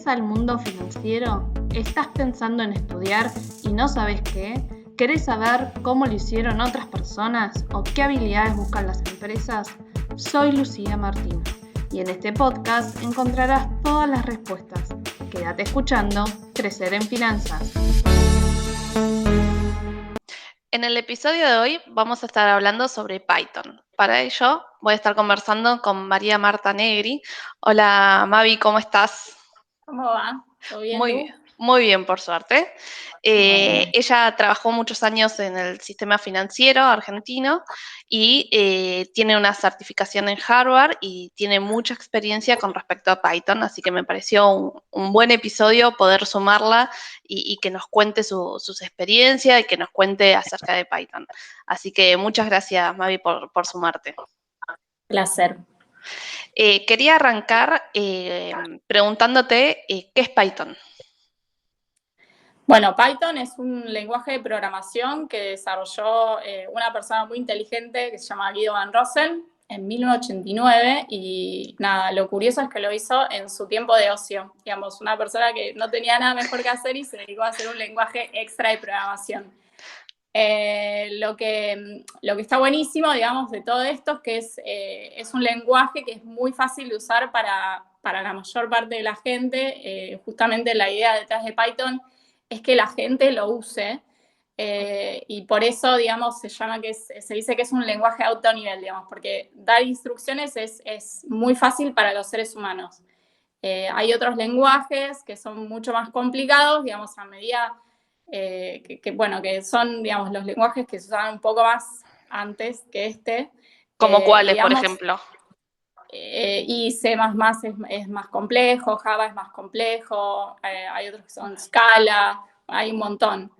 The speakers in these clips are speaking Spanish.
interesa el mundo financiero? ¿Estás pensando en estudiar y no sabes qué? ¿Querés saber cómo lo hicieron otras personas o qué habilidades buscan las empresas? Soy Lucía Martín y en este podcast encontrarás todas las respuestas. Quédate escuchando Crecer en Finanzas. En el episodio de hoy vamos a estar hablando sobre Python. Para ello voy a estar conversando con María Marta Negri. Hola Mavi, ¿cómo estás? ¿Cómo va? ¿Todo bien, Lu? Muy bien, por suerte. Ella trabajó muchos años en el sistema financiero argentino y tiene una certificación en Harvard y tiene mucha experiencia con respecto a Python, así que me pareció un buen episodio poder sumarla y que nos cuente sus experiencias y que nos cuente acerca de Python. Así que muchas gracias, Mavi, por sumarte. Placer. Quería arrancar preguntándote ¿qué es Python? Bueno, Python es un lenguaje de programación que desarrolló una persona muy inteligente que se llama Guido Van Rossum en 1989 y nada, lo curioso es que lo hizo en su tiempo de ocio, digamos, una persona que no tenía nada mejor que hacer y se dedicó a hacer un lenguaje extra de programación. Lo que está buenísimo, digamos, de todo esto es que es un lenguaje que es muy fácil de usar para la mayor parte de la gente. Justamente la idea detrás de Python es que la gente lo use y por eso, digamos, se dice que es un lenguaje de alto nivel, digamos, porque dar instrucciones es muy fácil para los seres humanos. Hay otros lenguajes que son mucho más complicados, digamos, a medida que son, digamos, los lenguajes que se usaban un poco más antes que este. ¿Como cuáles, digamos, por ejemplo? Y C++ es más complejo, Java es más complejo, hay otros que son Scala, hay un montón.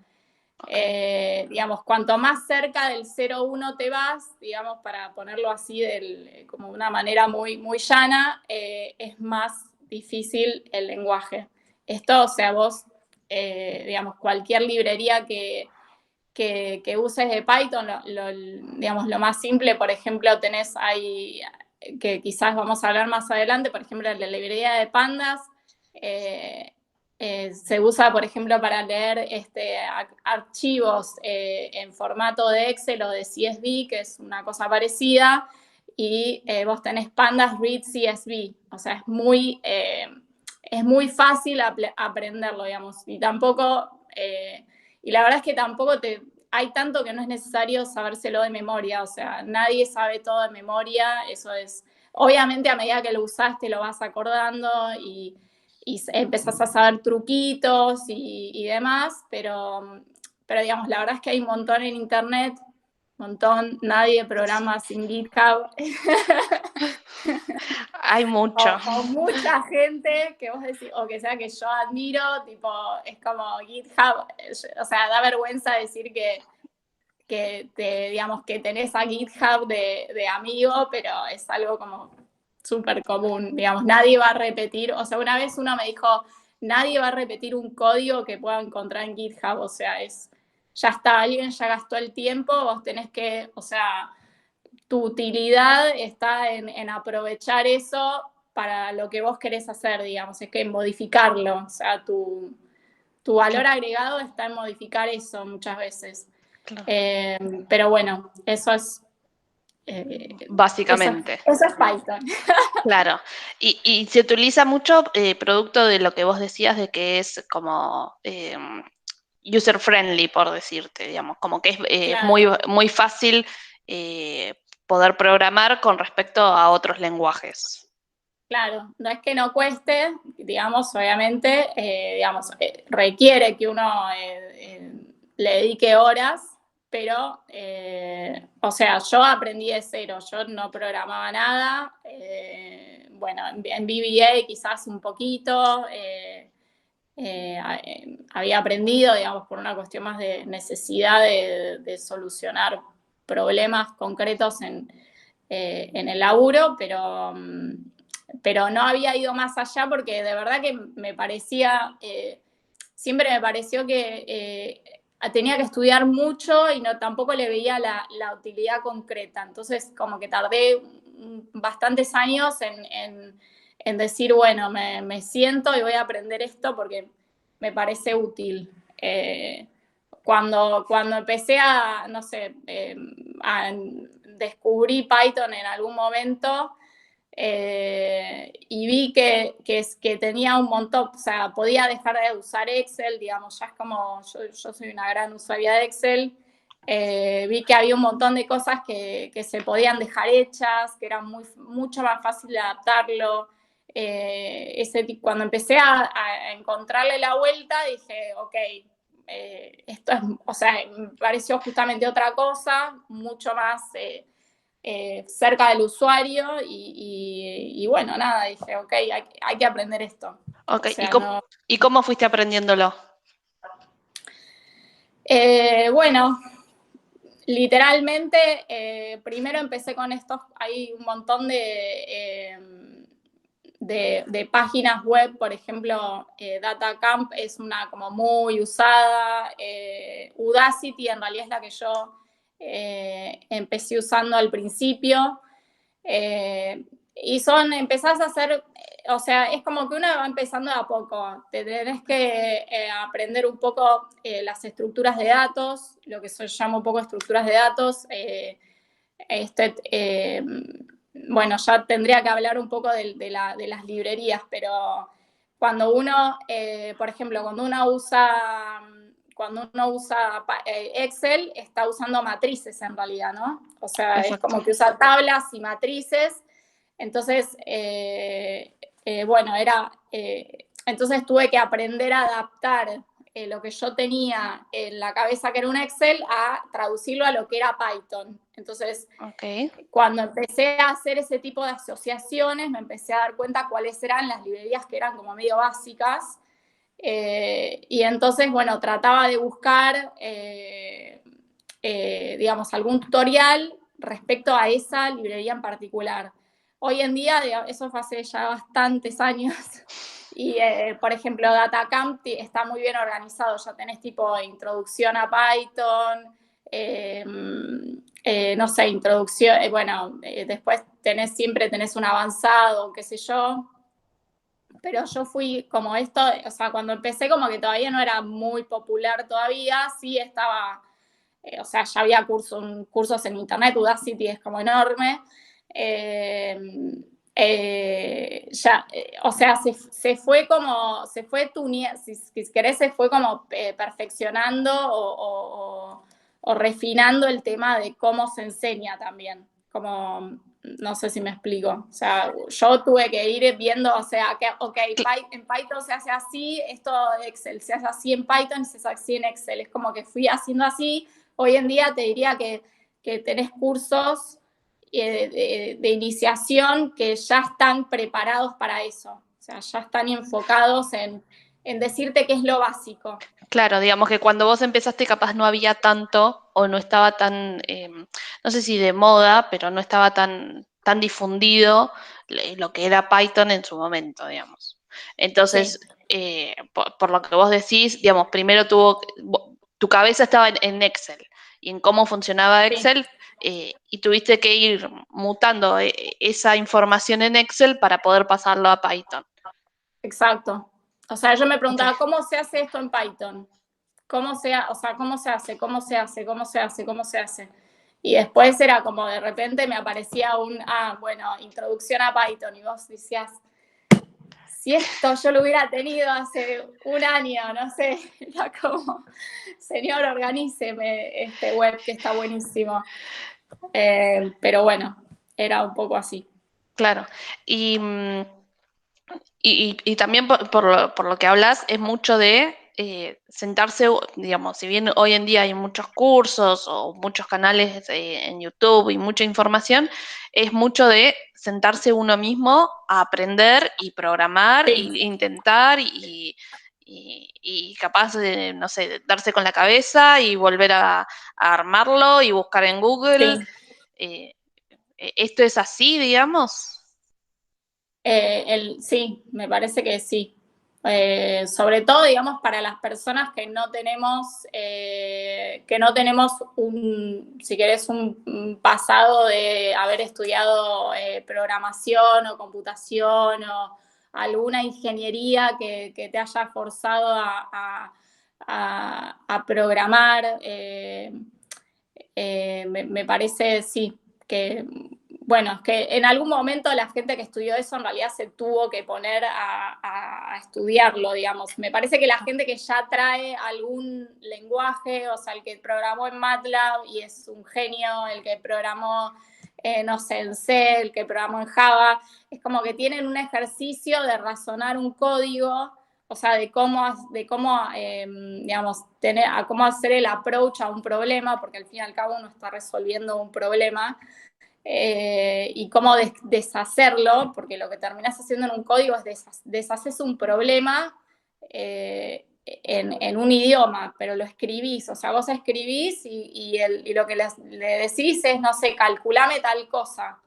Okay. Digamos, cuanto más cerca del 0,1 te vas, digamos, para ponerlo así como de una manera muy, muy llana, es más difícil el lenguaje. Esto, o sea, vos, digamos, cualquier librería que uses de Python, digamos, lo más simple, por ejemplo, tenés ahí, que quizás vamos a hablar más adelante, por ejemplo, la librería de pandas, se usa, por ejemplo, para leer archivos en formato de Excel o de CSV, que es una cosa parecida, y vos tenés pandas read CSV, o sea, es muy fácil aprenderlo, digamos, y tampoco, y la verdad es que tampoco hay tanto que no es necesario sabérselo de memoria, o sea, nadie sabe todo de memoria, eso es, obviamente a medida que lo usaste lo vas acordando y empezás a saber truquitos y demás, pero digamos, la verdad es que hay un montón en internet, nadie programa sin GitHub. Hay mucho. O mucha gente que vos decís, o que sea que yo admiro, tipo, es como GitHub, o sea, da vergüenza decir digamos, que tenés a GitHub de amigo, pero es algo como súper común, digamos, nadie va a repetir, o sea, una vez uno me dijo, nadie va a repetir un código que pueda encontrar en GitHub, o sea, ya está, alguien ya gastó el tiempo, vos tenés que, o sea, tu utilidad está en aprovechar eso para lo que vos querés hacer, digamos, es que en modificarlo, o sea, tu valor agregado está en modificar eso muchas veces. Claro. Pero bueno, eso es... básicamente. Eso es Python. Claro, y se utiliza mucho producto de lo que vos decías de que es como user friendly, por decirte, digamos, como que es claro. muy, muy fácil poder programar con respecto a otros lenguajes. Claro, no es que no cueste, digamos, obviamente, digamos, requiere que uno le dedique horas, pero, o sea, yo aprendí de cero, yo no programaba nada, bueno, en VBA quizás un poquito, había aprendido, digamos, por una cuestión más de necesidad de solucionar problemas concretos en el laburo, pero no había ido más allá porque de verdad que me parecía, siempre me pareció que tenía que estudiar mucho y tampoco le veía la utilidad concreta. Entonces, como que tardé bastantes años en en decir, bueno, me siento y voy a aprender esto porque me parece útil. Cuando empecé a, no sé, a descubrí Python en algún momento, y vi que tenía un montón, o sea, podía dejar de usar Excel, digamos, ya es como, yo soy una gran usuaria de Excel, vi que había un montón de cosas que se podían dejar hechas, que era mucho más fácil de adaptarlo. Cuando empecé a encontrarle la vuelta, dije, ok, esto es, o sea, me pareció justamente otra cosa, mucho más cerca del usuario y bueno, nada, dije, ok, hay que aprender esto. Ok, O sea, ¿y cómo fuiste aprendiéndolo? Bueno, literalmente, primero empecé con estos, hay un montón de páginas web, por ejemplo, DataCamp es una como muy usada, Udacity en realidad es la que yo empecé usando al principio, y empezás a hacer, o sea, es como que uno va empezando de a poco, te tenés que aprender un poco las estructuras de datos, lo que yo llamo un poco estructuras de datos, bueno, ya tendría que hablar un poco de las librerías, pero cuando uno, por ejemplo, cuando uno usa Excel, está usando matrices en realidad, ¿no? O sea, es Exacto. como que usa tablas y matrices. Entonces, bueno, entonces tuve que aprender a adaptar lo que yo tenía en la cabeza, que era un Excel, a traducirlo a lo que era Python. Entonces, Okay. cuando empecé a hacer ese tipo de asociaciones, me empecé a dar cuenta cuáles eran las librerías que eran como medio básicas. Y entonces, bueno, trataba de buscar, digamos, algún tutorial respecto a esa librería en particular. Hoy en día, eso fue hace ya bastantes años, y por ejemplo, DataCamp está muy bien organizado, ya tenés tipo introducción a Python, no sé, introducción, bueno, después siempre tenés un avanzado, qué sé yo, pero yo fui como esto, o sea, cuando empecé como que todavía no era muy popular todavía, sí estaba, o sea, ya había cursos en internet, Udacity es como enorme, o sea, se fue si querés, se fue como perfeccionando o refinando el tema de cómo se enseña también, como, no sé si me explico, o sea, yo tuve que ir viendo, o sea, que, ok, en Python se hace así, esto de Excel se hace así en Python y se hace así en Excel, es como que fui haciendo así. Hoy en día te diría que tenés cursos de iniciación que ya están preparados para eso. O sea, ya están enfocados en decirte qué es lo básico. Claro, digamos que cuando vos empezaste capaz no había tanto o no estaba tan, no sé si de moda, pero no estaba tan difundido lo que era Python en su momento, digamos. Entonces, Sí. Por lo que vos decís, digamos, primero tu cabeza estaba en Excel y en cómo funcionaba Excel, y tuviste que ir mutando esa información en Excel para poder pasarlo a Python. Exacto. O sea, yo me Okay. preguntaba, ¿cómo se hace esto en Python? ¿Cómo se hace? ¿Cómo se hace? ¿Cómo se hace? Y después era como de repente me aparecía bueno, introducción a Python, y vos decías, si esto yo lo hubiera tenido hace un año, no sé, era como, señor, organíceme este web que está buenísimo. Pero bueno, era un poco así. Claro. Y también por lo que hablas, es mucho de sentarse, digamos, si bien hoy en día hay muchos cursos o muchos canales en YouTube y mucha información, es mucho de sentarse uno mismo a aprender y programar Sí. e intentar y capaz de, no sé, darse con la cabeza y volver a armarlo y buscar en Google. Sí. ¿Esto es así, digamos? Sí, me parece que sí. sobre todo, digamos, para las personas que no tenemos si querés, un pasado de haber estudiado programación o computación o alguna ingeniería que te haya forzado a programar. Me parece, sí, que, bueno, es que en algún momento la gente que estudió eso en realidad se tuvo que poner a estudiarlo, digamos. Me parece que la gente que ya trae algún lenguaje, o sea, el que programó en MATLAB y es un genio, el que programó, no sé, en C, el que programó en Java, es como que tienen un ejercicio de razonar un código, o sea, de cómo digamos, cómo hacer el approach a un problema, porque al fin y al cabo uno está resolviendo un problema, y cómo deshacerlo, porque lo que terminás haciendo en un código es deshaces un problema en un idioma, pero lo escribís, o sea, vos escribís y lo que le decís es, no sé, calculame tal cosa,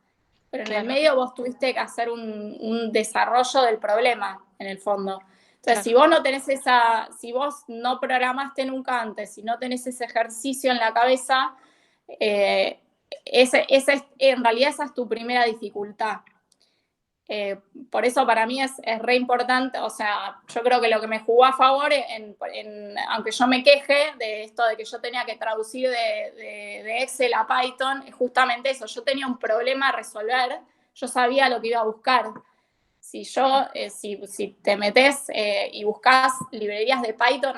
pero en el medio vos tuviste que hacer un desarrollo del problema, en el fondo. Entonces, si vos no tenés si vos no programaste nunca antes, si no tenés ese ejercicio en la cabeza, en realidad esa es tu primera dificultad. Por eso para mí es re importante, o sea, yo creo que lo que me jugó a favor, aunque yo me queje de esto de que yo tenía que traducir de Excel a Python, es justamente eso, yo tenía un problema a resolver, yo sabía lo que iba a buscar. Si te metes y buscas librerías de Python,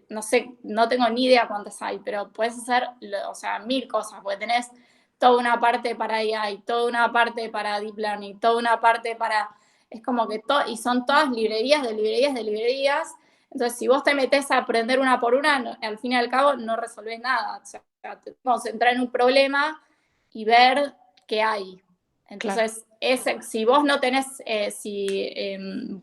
no sé, no tengo ni idea cuántas hay, pero puedes hacer, o sea, 1000 cosas, porque tenés toda una parte para AI, toda una parte para Deep Learning, toda una parte para... Es como que y son todas librerías de librerías de librerías. Entonces, si vos te metés a aprender una por una, al fin y al cabo no resolvés nada. O sea, te concentrar en un problema y ver qué hay. Entonces, si vos no tenés,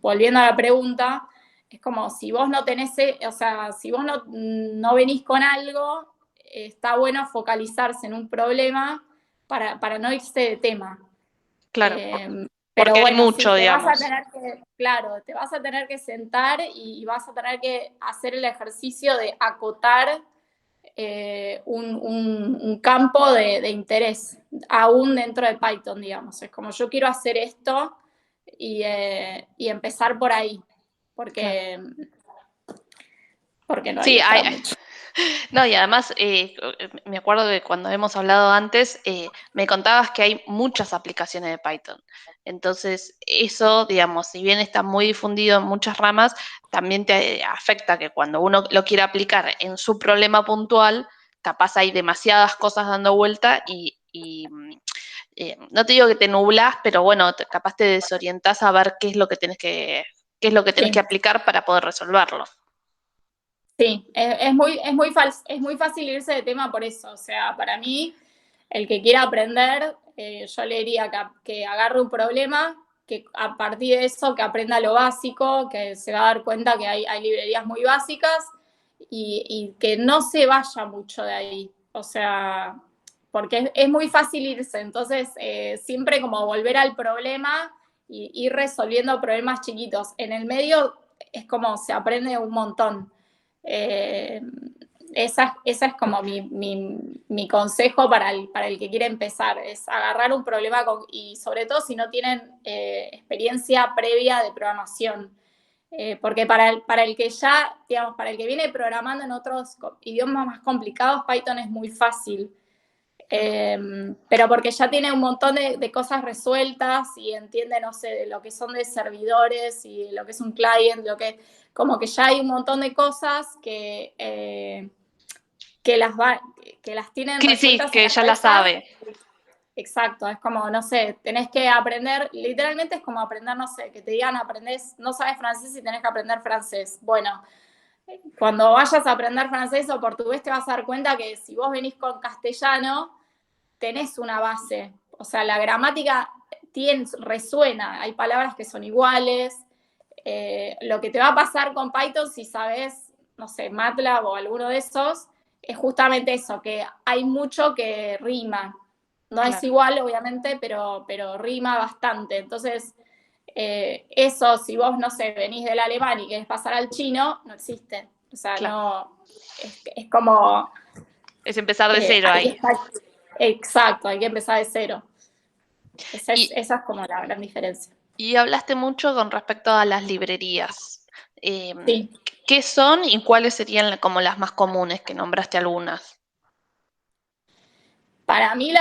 volviendo a la pregunta, es como si vos no tenés, o sea, si vos no venís con algo, está bueno focalizarse en un problema para no irse de tema. Claro, pero porque bueno, hay mucho, sí, digamos. te vas a tener que sentar y vas a tener que hacer el ejercicio de acotar un campo de interés, aún dentro de Python, digamos. Es como yo quiero hacer esto y empezar por ahí, porque no hay Sí, otra mucho. no, y además me acuerdo que cuando hemos hablado antes, me contabas que hay muchas aplicaciones de Python. Entonces, eso, digamos, si bien está muy difundido en muchas ramas, también te afecta que cuando uno lo quiere aplicar en su problema puntual, capaz hay demasiadas cosas dando vuelta no te digo que te nublas, pero bueno, capaz te desorientás a ver qué es lo que qué es lo que tenés Sí. que aplicar para poder resolverlo. Sí, es muy fácil irse de tema por eso. O sea, para mí, el que quiera aprender, yo le diría que agarre un problema, que a partir de eso que aprenda lo básico, que se va a dar cuenta que hay librerías muy básicas y que no se vaya mucho de ahí. O sea, porque es muy fácil irse. Entonces, siempre como volver al problema y ir resolviendo problemas chiquitos. En el medio es como se aprende un montón. Esa es como mi consejo para el que quiere empezar, es agarrar un problema y sobre todo si no tienen experiencia previa de programación. Porque para el que ya, digamos, para el que viene programando en otros idiomas más complicados, Python es muy fácil. Pero porque ya tiene un montón de cosas resueltas y entiende, no sé, de lo que son de servidores y de lo que es un client, como que ya hay un montón de cosas que las tienen Sí, resueltas en que la ya la cabeza. sabe. Exacto, es como, no sé, tenés que aprender, literalmente es como aprender, no sé, que te digan no sabes francés y tenés que aprender francés. Bueno, cuando vayas a aprender francés o portugués te vas a dar cuenta que si vos venís con castellano, tenés una base. O sea, la gramática resuena, hay palabras que son iguales. Lo que te va a pasar con Python si sabes, no sé, MATLAB o alguno de esos, es justamente eso, que hay mucho que rima. No es igual, obviamente, pero rima bastante. Entonces, Eso, si vos, no sé, venís del alemán y querés pasar al chino, no existe. O sea, Claro. no, es como... Es empezar de cero ahí. Exacto, hay que empezar de cero. Esa Y, es como la gran diferencia. y hablaste mucho con respecto a las librerías. Sí. ¿Qué son y cuáles serían como las más comunes, que nombraste algunas? Para mí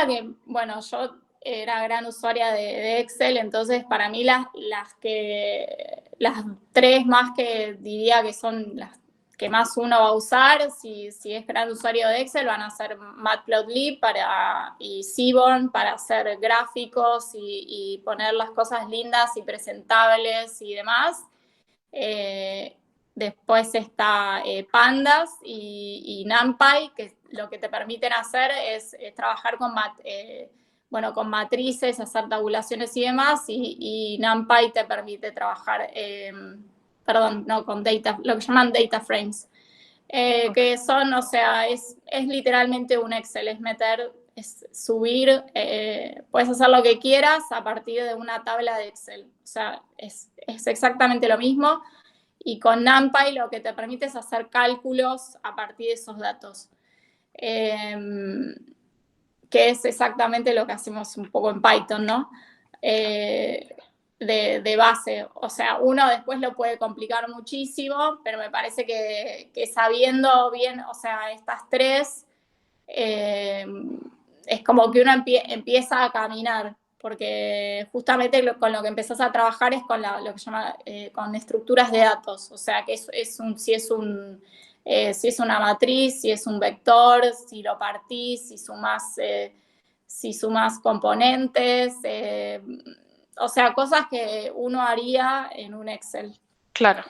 bueno, yo era gran usuaria de Excel, entonces para mí las tres más que diría que son las que más uno va a usar, si es gran usuario de Excel, van a ser Matplotlib y Seaborn para hacer gráficos y poner las cosas lindas y presentables y demás. Después está Pandas y NumPy, que lo que te permiten hacer es trabajar con matrices, hacer tabulaciones y demás, y NumPy te permite trabajar, con lo que llaman data frames, que son, o sea, es literalmente un Excel, es subir, puedes hacer lo que quieras a partir de una tabla de Excel, o sea, es exactamente lo mismo. Y con NumPy lo que te permite es hacer cálculos a partir de esos datos, que es exactamente lo que hacemos un poco en Python, ¿no? De base. O sea, uno después lo puede complicar muchísimo, pero me parece que sabiendo bien, o sea, estas tres, es como que uno empieza a caminar, porque justamente con lo que empezás a trabajar es con lo que se llama con estructuras de datos, o sea que si es una matriz, si es un vector, si lo partís, si sumas componentes, o sea, cosas que uno haría en un Excel. Claro.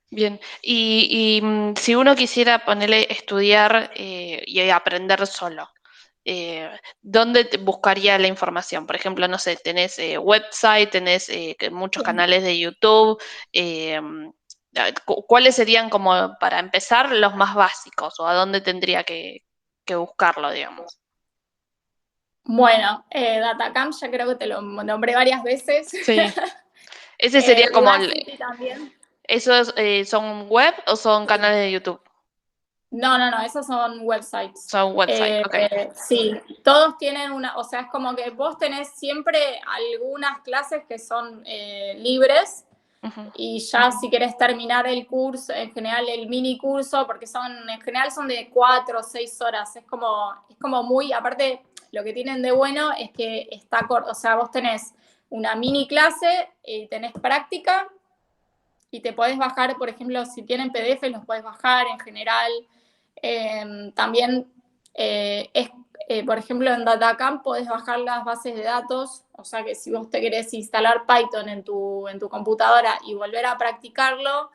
Bien, si uno quisiera ponerle estudiar y aprender solo, ¿dónde buscaría la información? Por ejemplo, no sé, tenés website, tenés muchos canales de YouTube. ¿Cuáles serían como para empezar los más básicos o a dónde tendría que buscarlo, digamos? Bueno, Datacamp ya creo que te lo nombré varias veces. Sí. Ese sería como Udacity también. ¿esos son web o son canales de YouTube? No, esos son websites. Son website, ok. Sí, todos tienen o sea, es como que vos tenés siempre algunas clases que son libres Ujú. y ya si querés terminar el curso, en general el mini curso, porque en general son de 4 o 6 horas, es como muy, aparte lo que tienen de bueno es que está corto, o sea, vos tenés una mini clase y tenés práctica y te podés bajar, por ejemplo, si tienen PDF los podés bajar en general. También, por ejemplo, en Datacamp podés bajar las bases de datos, o sea que si vos te querés instalar Python en tu computadora y volver a practicarlo,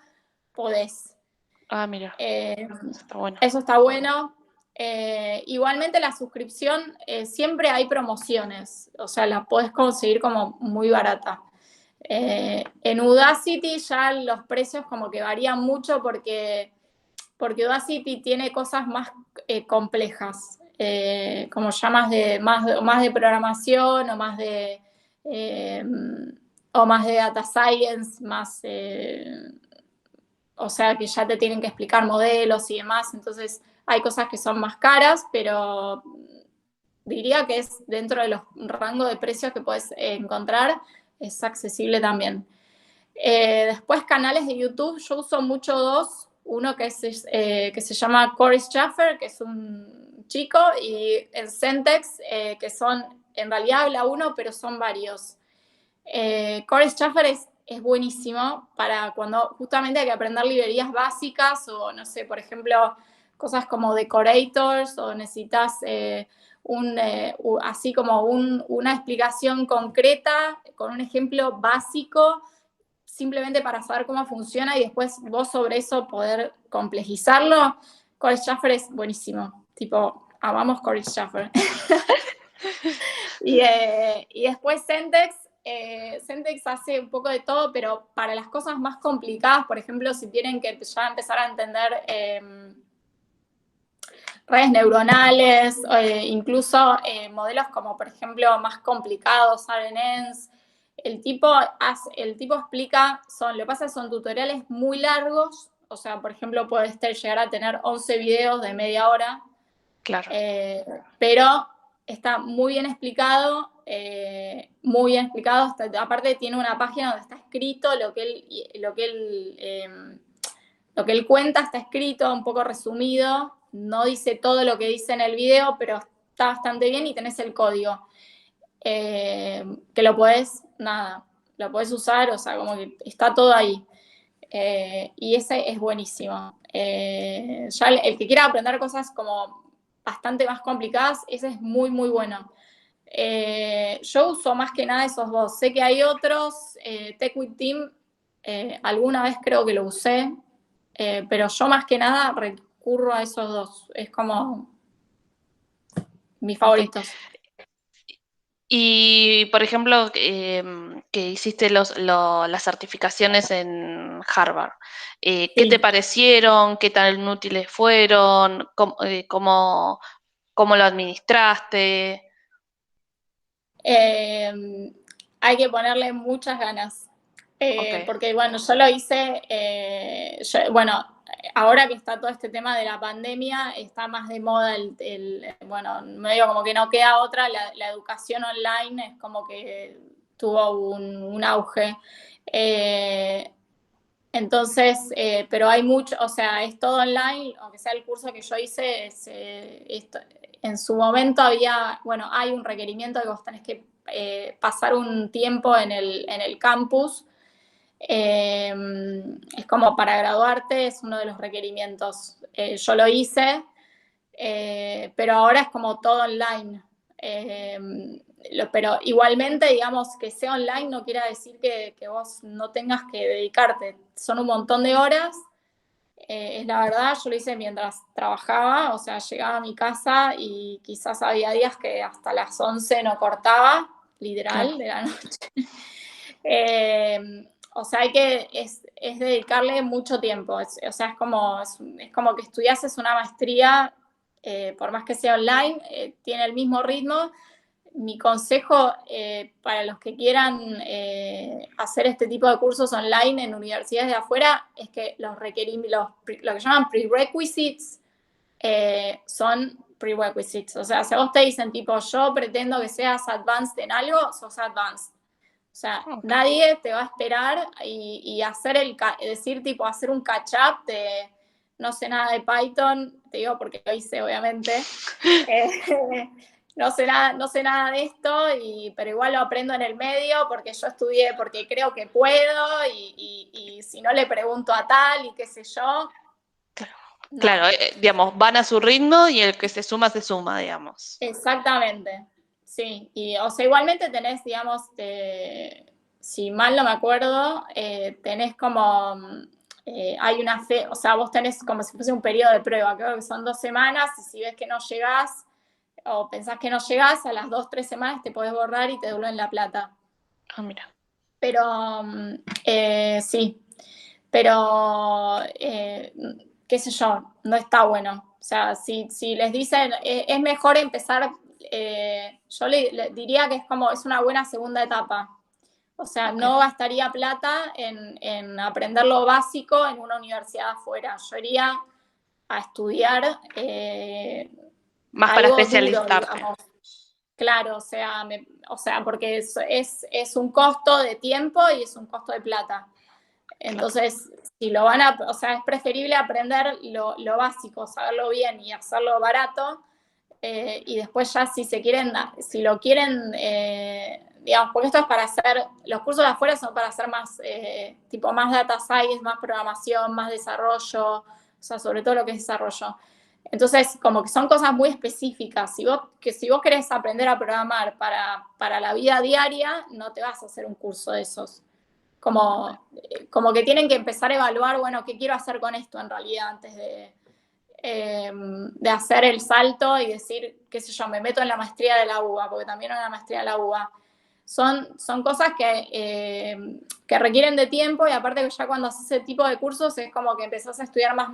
podés. Ah, mira, está bueno. Eso está bueno. Igualmente la suscripción, siempre hay promociones, o sea, la podés conseguir como muy barata. En Udacity ya los precios como que varían mucho porque Udacity tiene cosas más complejas, como ya más de programación eh, o más de data science, o sea que ya te tienen que explicar modelos y demás, entonces hay cosas que son más caras, pero diría que es dentro de los rangos de precios que puedes encontrar, es accesible también. Después canales de YouTube, yo uso mucho dos, uno que se llama Corey Schaffer, que es un chico, y el Centex, que en realidad habla uno, pero son varios. Corey Schaffer es buenísimo para cuando justamente hay que aprender librerías básicas o, no sé, por ejemplo, cosas como decorators o necesitas así como una explicación concreta con un ejemplo básico simplemente para saber cómo funciona y después vos sobre eso poder complejizarlo. Corey Schaffer es buenísimo. Tipo, amamos Corey Schaffer. Y después Centex. Centex hace un poco de todo, pero para las cosas más complicadas, por ejemplo, si tienen que ya empezar a entender redes neuronales, incluso modelos como, por ejemplo, más complicados, RNNs, el tipo explica, lo que pasa son tutoriales muy largos, o sea, por ejemplo, puedes llegar a tener 11 videos de media hora, Claro. pero está muy bien explicado, aparte tiene una página donde está escrito lo que él cuenta, está escrito, un poco resumido, no dice todo lo que dice en el video, pero está bastante bien y tenés el código. Que lo podés usar, o sea, como que está todo ahí. Y ese es buenísimo. Ya el que quiera aprender cosas como bastante más complicadas, ese es muy, muy bueno. Yo uso más que nada esos dos. Sé que hay otros, Tech with Team, alguna vez creo que lo usé, pero yo más que nada recurro a esos dos. Es como mis favoritos. Okay. Y, por ejemplo, que hiciste las certificaciones en Harvard, ¿qué Sí. te parecieron? ¿Qué tan útiles fueron? ¿Cómo lo administraste? Hay que ponerle muchas ganas. Okay. Porque, bueno, yo lo hice, ahora que está todo este tema de la pandemia, está más de moda bueno, medio como que no queda otra, la educación online es como que tuvo un auge. Entonces, pero hay mucho, o sea, es todo online, aunque sea el curso que yo hice, en su momento hay un requerimiento de que vos tenés que pasar un tiempo en el campus. Es como para graduarte, es uno de los requerimientos. Yo lo hice, pero ahora es como todo online. Pero igualmente, digamos, que sea online no quiere decir que vos no tengas que dedicarte. Son un montón de horas. Es la verdad, yo lo hice mientras trabajaba, o sea, llegaba a mi casa y quizás había días que hasta las 11 no cortaba, literal, de la noche. O sea, es dedicarle mucho tiempo. O sea, es como que estudiases una maestría, por más que sea online, tiene el mismo ritmo. Mi consejo para los que quieran hacer este tipo de cursos online en universidades de afuera es que lo que llaman prerequisites son prerequisites. O sea, si a vos te dicen tipo, yo pretendo que seas advanced en algo, sos advanced. O sea, nadie te va a esperar y hacer hacer un catch-up de no sé nada de Python, te digo porque lo hice, obviamente. No sé nada de esto, pero igual lo aprendo en el medio porque yo estudié, porque creo que puedo y si no le pregunto a tal y qué sé yo. No. Claro, digamos, van a su ritmo y el que se suma, digamos. Exactamente, sí. O sea, igualmente tenés, digamos, si mal no me acuerdo, tenés como, hay una fe, o sea, vos tenés como si fuese un periodo de prueba, creo que son 2 semanas, y si ves que no llegás, o pensás que no llegás, a las 2, 3 semanas te podés borrar y te devuelven la plata. Ah, mira. Pero, sí, pero, qué sé yo, no está bueno. O sea, si les dicen, es mejor empezar, yo le diría que es una buena segunda etapa. O sea, no gastaría plata en aprender lo básico en una universidad afuera. Yo iría a estudiar más para algo especializarte. duro, digamos. Claro, o sea, porque es un costo de tiempo y es un costo de plata. Entonces, si lo o sea, es preferible aprender lo básico, saberlo bien y hacerlo barato, y después ya si lo quieren, digamos, porque esto es para hacer, los cursos de afuera son para hacer más, tipo más data science, más programación, más desarrollo, o sea, sobre todo lo que es desarrollo. Entonces, como que son cosas muy específicas. Si vos querés aprender a programar para la vida diaria, no te vas a hacer un curso de esos. Como que tienen que empezar a evaluar, bueno, ¿qué quiero hacer con esto en realidad antes de hacer el salto y decir, qué sé yo, me meto en la maestría de la UBA, porque también en la maestría de la UBA. Son cosas que requieren de tiempo, y aparte que ya cuando haces ese tipo de cursos es como que empezás a estudiar más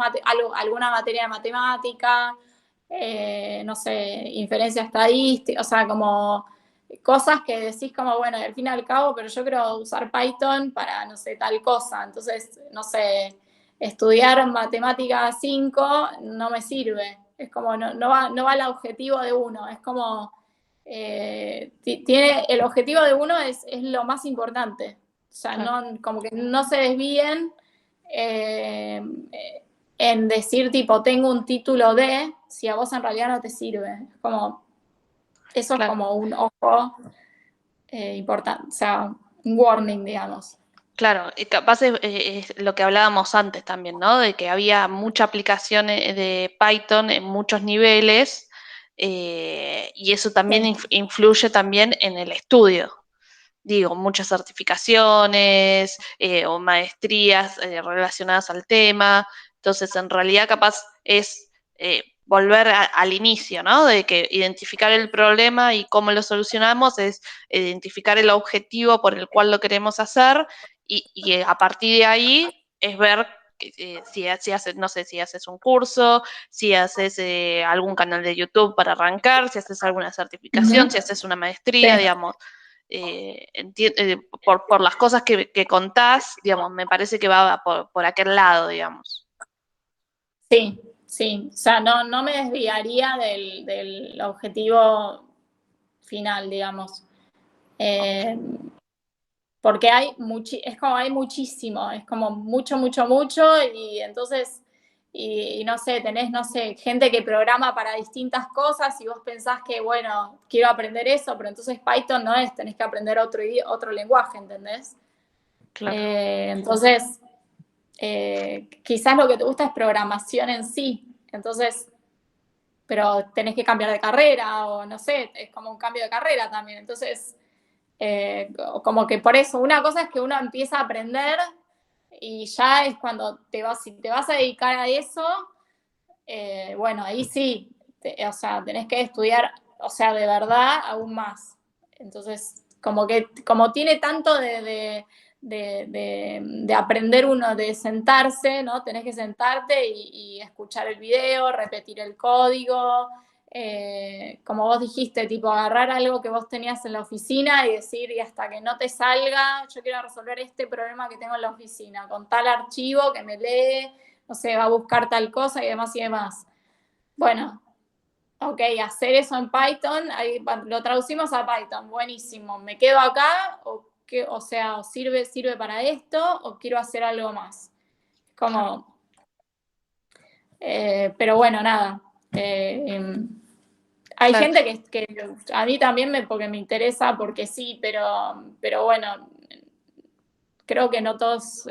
alguna materia de matemática, no sé, inferencia estadística, o sea, como cosas que decís como, bueno, al fin y al cabo, pero yo quiero usar Python para, no sé, tal cosa. Entonces, no sé, estudiar matemática 5 no me sirve. Es como, no va al objetivo de uno. Es como, el objetivo de uno es lo más importante. O sea, Claro. como que no se desvíen eh, en decir, tipo, tengo un título de, si a vos en realidad no te sirve. Es como, eso es Claro. como un ojo importante, o sea, un warning, digamos. Claro, y capaz es lo que hablábamos antes también, ¿no? De que había mucha aplicación de Python en muchos niveles, y eso también Sí. influye también en el estudio. Digo, muchas certificaciones o maestrías relacionadas al tema. Entonces, en realidad, capaz es volver al inicio, ¿no? De que identificar el problema y cómo lo solucionamos es identificar el objetivo por el cual lo queremos hacer y a partir de ahí es ver si haces, no sé, si haces un curso, si haces algún canal de YouTube para arrancar, si haces alguna certificación, Ujú. si haces una Sí, maestría, digamos. Por las cosas que contás, digamos, me parece que va por aquel lado, digamos. sí, sí. O sea, no me desviaría del objetivo final, digamos. Eh, porque es como hay muchísimo, es como mucho, mucho, mucho, y entonces, y no sé, tenés, no sé, gente que programa para distintas cosas y vos pensás que, bueno, quiero aprender eso, pero entonces Python no es, tenés que aprender otro lenguaje, ¿entendés? Claro, Entonces, quizás lo que te gusta es programación en sí, entonces, pero tenés que cambiar de carrera o no sé, es como un cambio de carrera también, entonces como que por eso, una cosa es que uno empieza a aprender y ya es cuando si te vas a dedicar a eso, bueno, ahí sí, o sea, tenés que estudiar, o sea, de verdad, aún más. Entonces, como tiene tanto de aprender uno, de sentarse, ¿no? Tenés que sentarte y escuchar el video, repetir el código, como vos dijiste, tipo agarrar algo que vos tenías en la oficina y decir, y hasta que no te salga, yo quiero resolver este problema que tengo en la oficina, con tal archivo que me lee, no sé, va a buscar tal cosa y demás y demás. Bueno, ok, hacer eso en Python, ahí lo traducimos a Python, buenísimo. ¿Me quedo acá o sea, sirve para esto o quiero hacer algo más? claro. Como, pero bueno, nada. Hay Claro. gente que a mí también porque me interesa, porque sí, pero bueno, creo que no todos,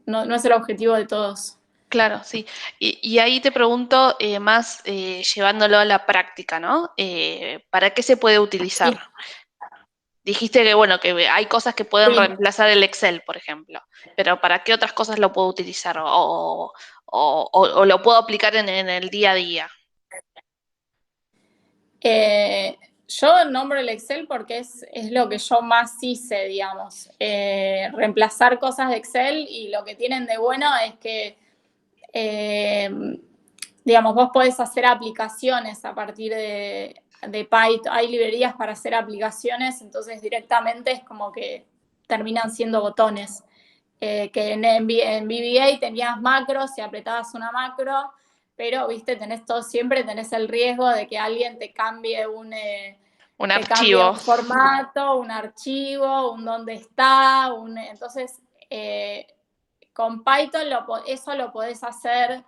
no es el objetivo de todos. Claro, sí. Y ahí te pregunto más llevándolo a la práctica, ¿no? ¿Para qué se puede utilizar? Sí, Dijiste que, bueno, que hay cosas que pueden sí. reemplazar el Excel, por ejemplo, pero ¿para qué otras cosas lo puedo utilizar? O lo puedo aplicar en el día a día. Yo nombro el Excel porque es lo que yo más hice, digamos. Reemplazar cosas de Excel y lo que tienen de bueno es que, eh, digamos, vos podés hacer aplicaciones a partir de Python. Hay librerías para hacer aplicaciones, entonces directamente es como que terminan siendo botones. Que en VBA tenías macros y apretabas una macro, pero, viste, siempre tenés el riesgo de que alguien Un te cambie archivo. un formato, un archivo, un dónde está, entonces con Python eso lo podés hacer,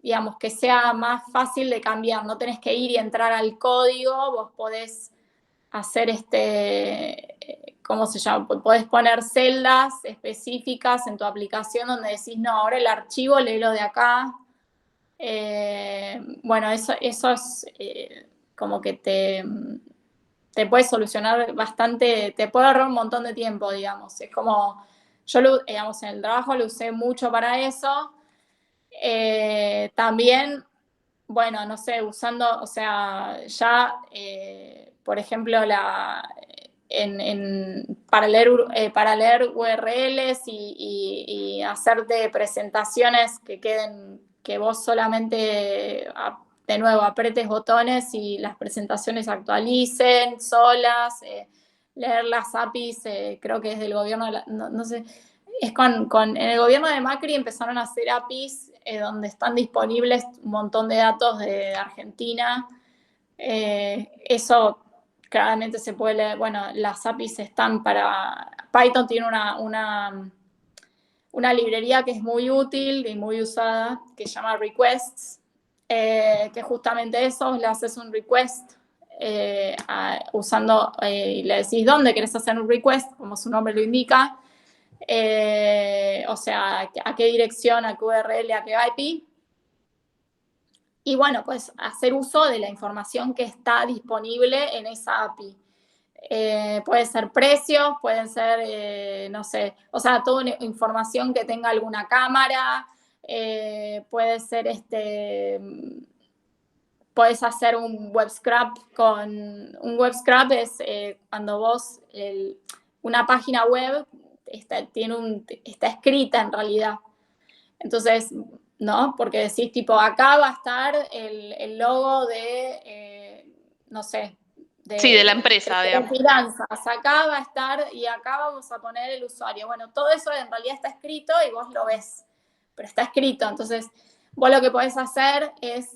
digamos, que sea más fácil de cambiar, no tenés que ir y entrar al código, vos podés hacer ¿cómo se llama? Podés poner celdas específicas en tu aplicación donde decís, no, ahora el archivo léelo de acá. Bueno, eso es como que te puede solucionar bastante, te puede ahorrar un montón de tiempo, digamos. Es como, digamos, en el trabajo lo usé mucho para eso. También, bueno, no sé, usando, o sea, ya, por ejemplo, para leer URLs y hacerte presentaciones que queden, que vos solamente de nuevo, apretes botones y las presentaciones se actualicen solas, leer las APIs, creo que es del gobierno, no sé, es en el gobierno de Macri empezaron a hacer APIs donde están disponibles un montón de datos de Argentina. Eso claramente se puede leer, bueno, las APIs están para, Python tiene una librería que es muy útil y muy usada, que se llama Requests, que justamente eso, le haces un request usando, y le decís dónde querés hacer un request, como su nombre lo indica, o sea, a qué dirección, a qué URL, a qué IP. Y bueno, pues hacer uso de la información que está disponible en esa API. Puede ser precios, pueden ser, no sé, o sea, toda información que tenga alguna cámara, puede ser puedes hacer un web scrap un web scrap es cuando vos, una página web está escrita en realidad. Entonces, ¿no? Porque decís, tipo, acá va a estar el logo de, no sé, Sí, de la empresa, de digamos. finanzas. Acá va a estar y acá vamos a poner el usuario. Bueno, todo eso en realidad está escrito y vos lo ves, pero está escrito. Entonces, vos lo que podés hacer es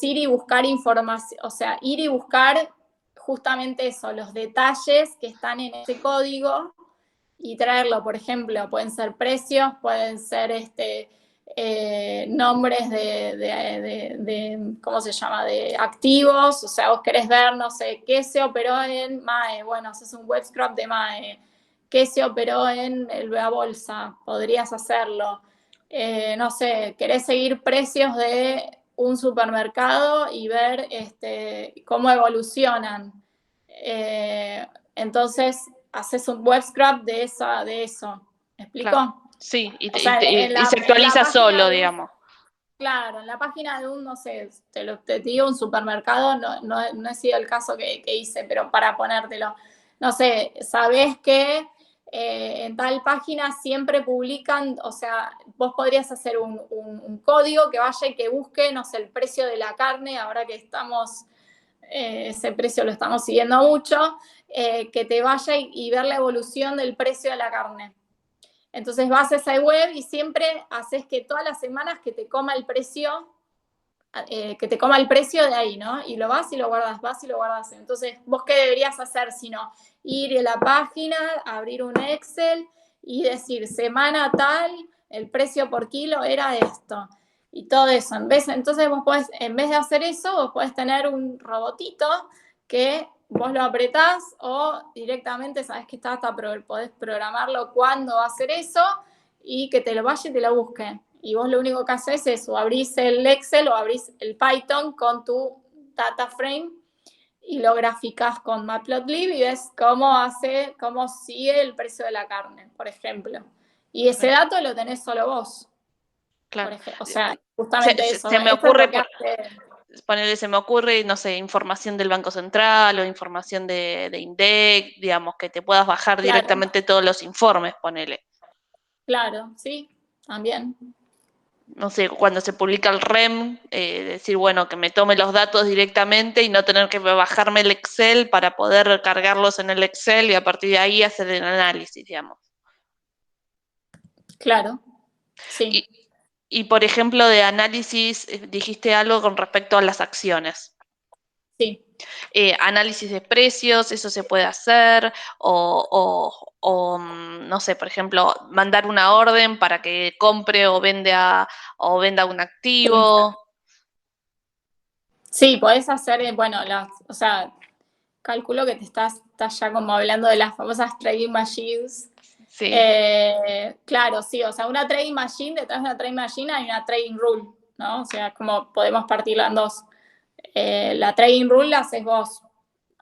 ir y buscar información, o sea, ir y buscar justamente eso, los detalles que están en ese código y traerlo, por ejemplo, pueden ser precios, pueden ser nombres ¿cómo se llama?, de activos, o sea, vos querés ver, no sé, qué se operó en MAE, bueno, haces un web scrap de MAE, qué se operó en la bolsa, podrías hacerlo. No sé, querés seguir precios de un supermercado y ver cómo evolucionan. Entonces, haces un web scrap de eso. ¿Me explico? Claro. Sí, O sea, y se actualiza solo, digamos. claro, en la página de un, no sé, te digo un supermercado, no he sido el caso que hice, pero para ponértelo, no sé, sabés que en tal página siempre publican, o sea, vos podrías hacer un código que vaya y que busque, no sé, el precio de la carne, ahora que estamos, ese precio lo estamos siguiendo mucho, que te vaya y ver la evolución del precio de la carne. Entonces vas a esa web y siempre haces que todas las semanas que te coma el precio, de ahí, ¿no? Y lo vas y lo guardas, vas y lo guardas. Entonces, ¿vos qué deberías hacer? Sino ir a la página, abrir un Excel y decir, semana tal, el precio por kilo era esto. Y todo eso. Entonces vos podés, en vez de hacer eso, vos podés tener un robotito que vos lo apretás o directamente sabés que está hasta podés programarlo cuándo va a hacer eso y que te lo vaya y te lo busque. Y vos lo único que haces es o abrís el Excel o abrís el Python con tu data frame y lo graficás con Matplotlib y ves cómo sigue el precio de la carne, por ejemplo. Y ese dato lo tenés solo vos. Claro. O sea, justamente eso. Se me Eso es ocurre, lo que hace. se me ocurre, no sé, información del Banco Central o información de INDEC, digamos, que te puedas bajar Claro, directamente todos los informes, ponele. claro, sí, también. No sé, cuando se publica el REM, decir, bueno, que me tome los datos directamente y no tener que bajarme el Excel para poder cargarlos en el Excel y a partir de ahí hacer el análisis, digamos. Claro, sí. Y por ejemplo, de análisis, dijiste algo con respecto a las acciones. Sí. Análisis de precios, eso se puede hacer, no sé, por ejemplo, mandar una orden para que compre o venda un activo. Sí, podés hacer, bueno, o sea, calculo que te estás ya como hablando de las famosas trading machines. Sí. Claro, sí, o sea, una trading machine, detrás de una trading machine hay una trading rule, ¿no? O sea, como podemos partirla en dos. La trading rule la haces vos,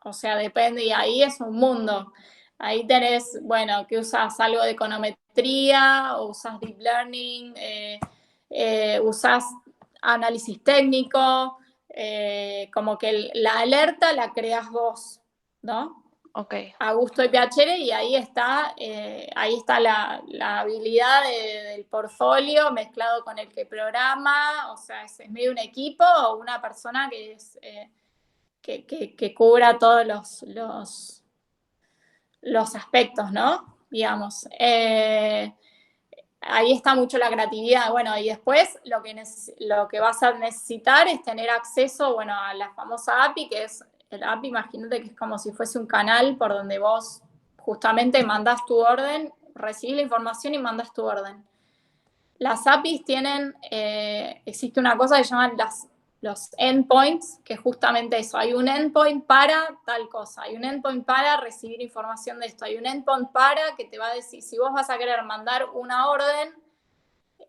o sea, depende, y ahí es un mundo. Ahí tenés, bueno, que usas algo de econometría, o usas deep learning, usas análisis técnico, como que la alerta la creas vos, ¿no? Ok. a gusto y piacere, y ahí está la habilidad del portfolio mezclado con el que programa, o sea, es medio un equipo o una persona que es que cubra todos los aspectos, ¿no? Digamos. Ahí está mucho la creatividad. Bueno, y después lo que vas a necesitar es tener acceso, bueno, a la famosa API, que es el API, imagínate que es como si fuese un canal por donde vos justamente mandás tu orden, recibís la información y mandás tu orden. Las APIs tienen, existe una cosa que se llaman los endpoints, que es justamente eso. Hay un endpoint para tal cosa, hay un endpoint para recibir información de esto, hay un endpoint para que te va a decir, si vos vas a querer mandar una orden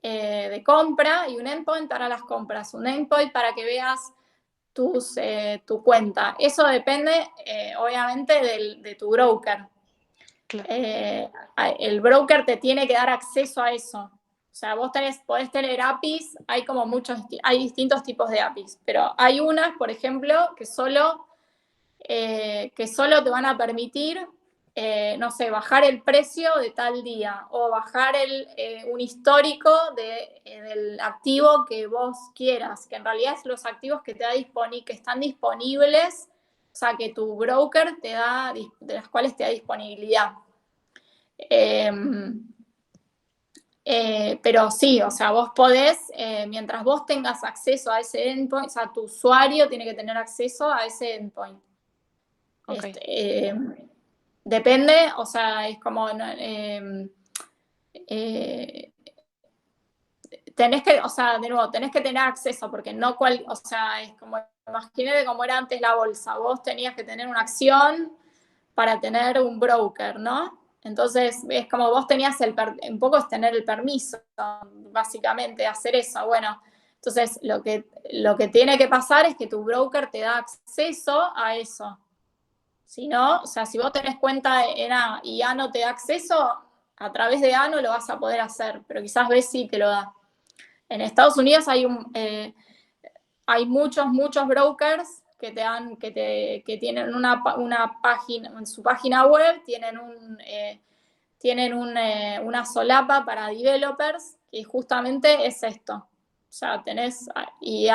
de compra, y un endpoint para las compras, un endpoint para que veas tu cuenta. Eso depende, obviamente, de tu broker. Claro. El broker te tiene que dar acceso a eso. O sea, vos podés tener APIs, hay distintos tipos de APIs, pero hay unas, por ejemplo, que solo te van a permitir, no sé, bajar el precio de tal día o bajar un histórico del activo que vos quieras, que en realidad es los activos que que están disponibles, o sea, que tu broker te da, de las cuales te da disponibilidad. Pero sí, o sea, vos podés, mientras vos tengas acceso a ese endpoint, o sea, tu usuario tiene que tener acceso a ese endpoint. Okay. Depende, o sea, es como tenés que, o sea, de nuevo, tenés que tener acceso, porque no o sea, es como, imagínate cómo era antes la bolsa, vos tenías que tener una acción para tener un broker, ¿no? Entonces, es como vos tenías un poco es tener el permiso, básicamente, de hacer eso. Bueno, entonces lo que tiene que pasar es que tu broker te da acceso a eso. Si no, o sea, si vos tenés cuenta en A y A no te da acceso, a través de A no lo vas a poder hacer, pero quizás B sí te lo da. En Estados Unidos hay muchos brokers que tienen una página, en su página web tienen una solapa para developers, que justamente es esto. O sea, y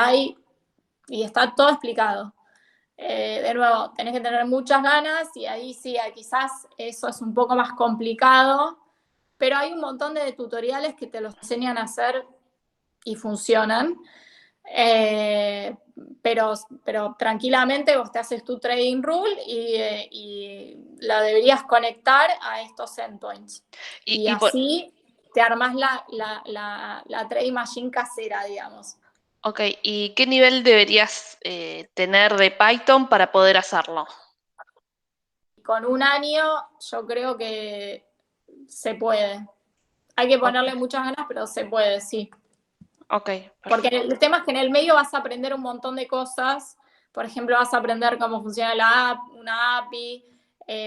está todo explicado. De nuevo, tenés que tener muchas ganas, y ahí sí, quizás eso es un poco más complicado, pero hay un montón de tutoriales que te los enseñan a hacer y funcionan. Pero tranquilamente vos te haces tu trading rule y la deberías conectar a estos endpoints. Y así te armás la trading machine casera, digamos. Ok, ¿y qué nivel deberías tener de Python para poder hacerlo? Con un año yo creo que se puede. Hay que ponerle muchas ganas, pero se puede, sí. Ok, perfecto. Porque el tema es que en el medio vas a aprender un montón de cosas. Por ejemplo, vas a aprender cómo funciona una API,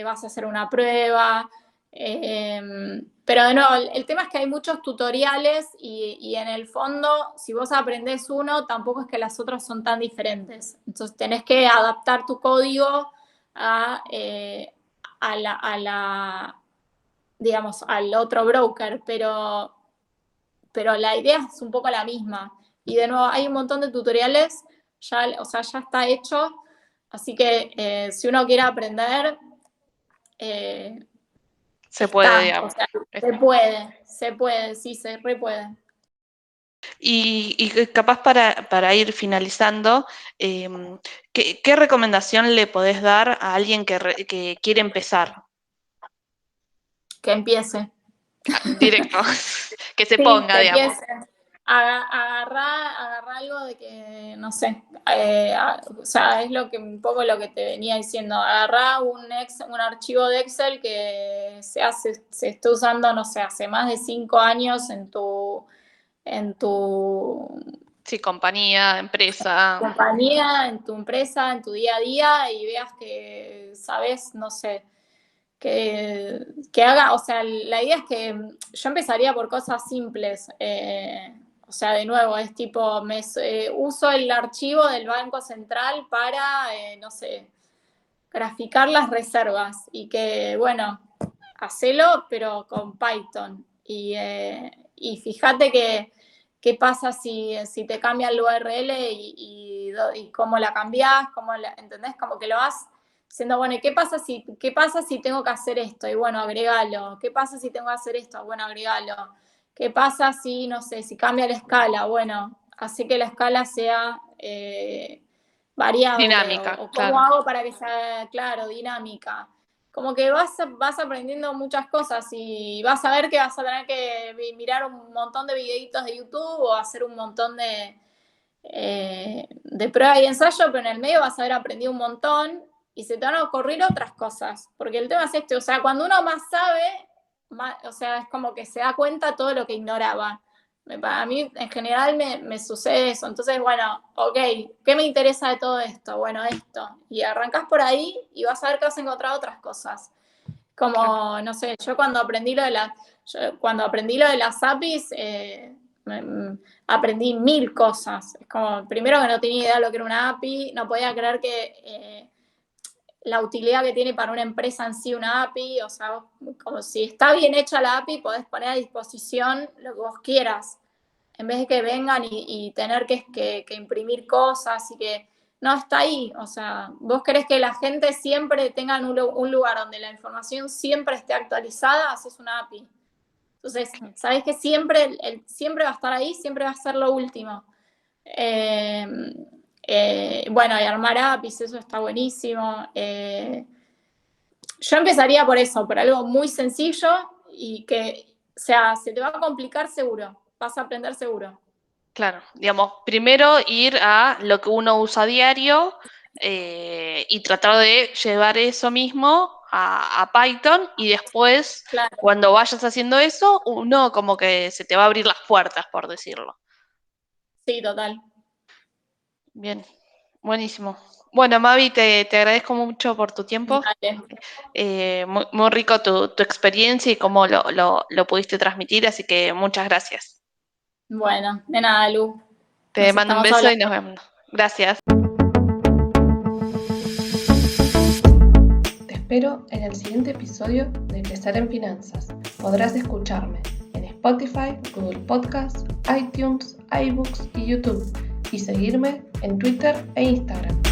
vas a hacer una prueba. Pero de nuevo, el tema es que hay muchos tutoriales y en el fondo, si vos aprendés uno, tampoco es que las otras son tan diferentes. Entonces tenés que adaptar tu código digamos, al otro broker, pero la idea es un poco la misma. Y de nuevo, hay un montón de tutoriales, o sea, ya está hecho, así que si uno quiere aprender, se puede, digamos. O sea, se puede, sí, se puede. Y capaz para ir finalizando, ¿qué recomendación le podés dar a alguien que quiere empezar? Que empiece. Directo, que se Sí, ponga, que digamos. empiece. Agarrar algo de que, no sé, o sea, es un poco lo que te venía diciendo. Agarrar un archivo de Excel que se está usando, no sé, hace más de 5 años en tu Sí, compañía, empresa. compañía, en tu empresa, en tu día a día, y veas que sabes, no sé, que haga, o sea, la idea es que yo empezaría por cosas simples. O sea, de nuevo, es tipo, uso el archivo del Banco Central para, no sé, graficar las reservas y que, bueno, hacelo, pero con Python. Y fíjate qué pasa si te cambia el URL y cómo la cambiás, ¿entendés? Como que lo vas diciendo, bueno, ¿y qué pasa si tengo que hacer esto? Y bueno, agregalo. ¿Qué pasa si tengo que hacer esto? Bueno, agregalo. ¿Qué pasa si, no sé, si cambia la escala? Bueno, hace que la escala sea variable. Dinámica, O cómo claro. hago para que sea, claro, dinámica. Como que vas aprendiendo muchas cosas y vas a ver que vas a tener que mirar un montón de videitos de YouTube o hacer un montón de prueba y ensayo, pero en el medio vas a haber aprendido un montón y se te van a ocurrir otras cosas. Porque el tema es este, o sea, cuando uno más sabe, o sea, es como que se da cuenta todo lo que ignoraba. A mí en general me sucede eso. Entonces, bueno, ok, ¿qué me interesa de todo esto? Bueno, esto. Y arrancás por ahí y vas a ver que vas a encontrar otras cosas. Como, no sé, yo cuando aprendí lo de las APIs, aprendí 1000 cosas. Es como, primero que no tenía idea de lo que era una API, no podía creer que la utilidad que tiene para una empresa en sí una API, o sea, como si está bien hecha la API, podés poner a disposición lo que vos quieras, en vez de que vengan y tener que imprimir cosas y que no está ahí. O sea, vos querés que la gente siempre tenga un lugar donde la información siempre esté actualizada, haces una API. Entonces, sabés que siempre va a estar ahí, siempre va a ser lo último. Bueno, y armar APIs, eso está buenísimo. Yo empezaría por eso, por algo muy sencillo y que, o sea, se te va a complicar seguro, vas a aprender seguro. Claro, digamos, primero ir a lo que uno usa a diario y tratar de llevar eso mismo a Python y después, claro, cuando vayas haciendo eso, uno como que se te va a abrir las puertas, por decirlo. Sí, total. Bien, buenísimo. Bueno, Mavi, te agradezco mucho por tu tiempo. Dale. Muy rico tu experiencia y cómo lo pudiste transmitir, así que muchas gracias. Bueno, de nada, Lu. Te mando un beso y nos vemos. Gracias. Te espero en el siguiente episodio de Crecer en Finanzas. Podrás escucharme en Spotify, Google Podcasts, iTunes, iBooks y YouTube y seguirme en Twitter e Instagram.